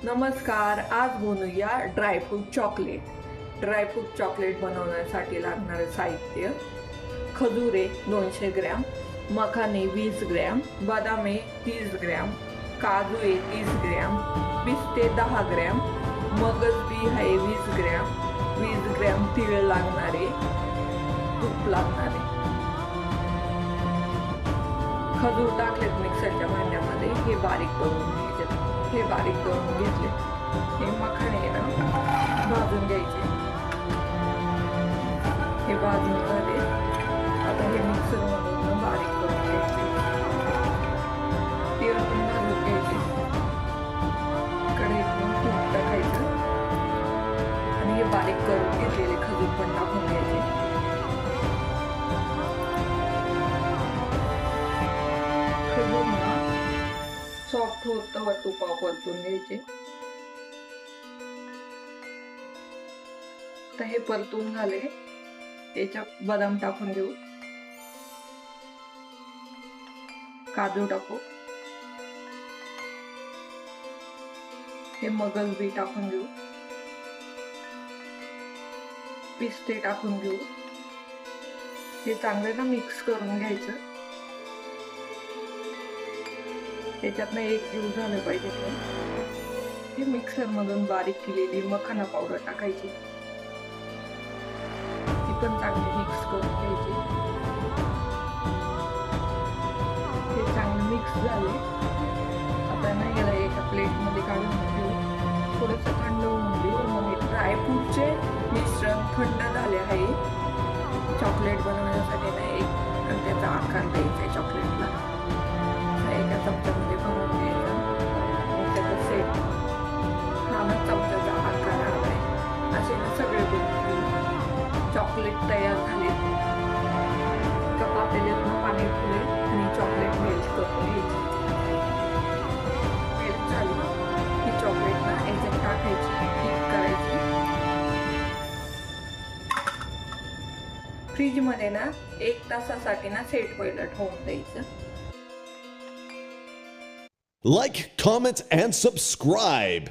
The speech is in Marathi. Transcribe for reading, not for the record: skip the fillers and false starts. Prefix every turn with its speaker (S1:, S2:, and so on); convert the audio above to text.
S1: नमस्कार, आज बनवूया ड्रायफ्रूट चॉकलेट। ड्रायफ्रूट चॉकलेट बनवण्यासाठी लागणारे साहित्य: खजुरे 200 ग्रॅम, मखाने 20 ग्रॅम, बदामे 30 ग्रॅम, काजू 30 ग्रॅम, पिस्ते 10 ग्रॅम, मगज बी आहे 20 ग्रॅम, 20 ग्रॅम तीळ लागणारे, तूप लागणारे। खजूर टाकलेत मिक्सरच्या भांड्यामध्ये, हे बारीक करून घ्यायचे। हे बारीक करून घेतले। हे मखाणे ना भाजून घ्यायचे। हे भाजून झाले, आता हे मिक्सर मधून बारीक करून घ्यायचे। तीळ पण भाजून घ्यायचे। कढईतून तूप टाकायचं आणि हे बारीक करून घेतलेले खजूर पण टाकून घ्यायचे। सॉफ्ट होतं तुपावर परतून घ्यायचे। तर हे परतून झाले, याच्यात बदाम टाकून घेऊ, काजू टाकू, हे मगज बी टाकून घेऊ, पिस्ते टाकून घेऊ। हे चांगले ना मिक्स करून घ्यायचं। त्याच्यातनं एक जीव झालं पाहिजे। हे मिक्सर मधून बारीक केलेली मखाना पावडर टाकायची, ती पण चांगली मिक्स करून घ्यायची। हे चांगले मिक्स झाले, आता ना याला एका प्लेट मध्ये काढून घेऊ, थोडंसं थंड होऊन देऊ। मग ड्रायफ्रूटचे मिश्रण थंड झाले आहे। चॉकलेट बनवण्यासाठी ना एक त्याचा आकार द्यायचा आहे चॉकलेटला। एका चमच्यामध्ये भरून घ्यायचा, त्याचा सेट हा ना चमच्याचा आकार आलाय। असे ना सगळे चॉकलेट तयार झाले। एका पातेल्यात पाणी फुले आणि चॉकलेट मेल्ट करून घ्यायची। मेल्ट झाली ही चॉकलेट ना याच्यात टाकायची, हीट करायची। फ्रीज मध्ये ना 1 तासासाठी ना सेट व्हायला ठेवून द्यायचं।
S2: Like, comment, and subscribe.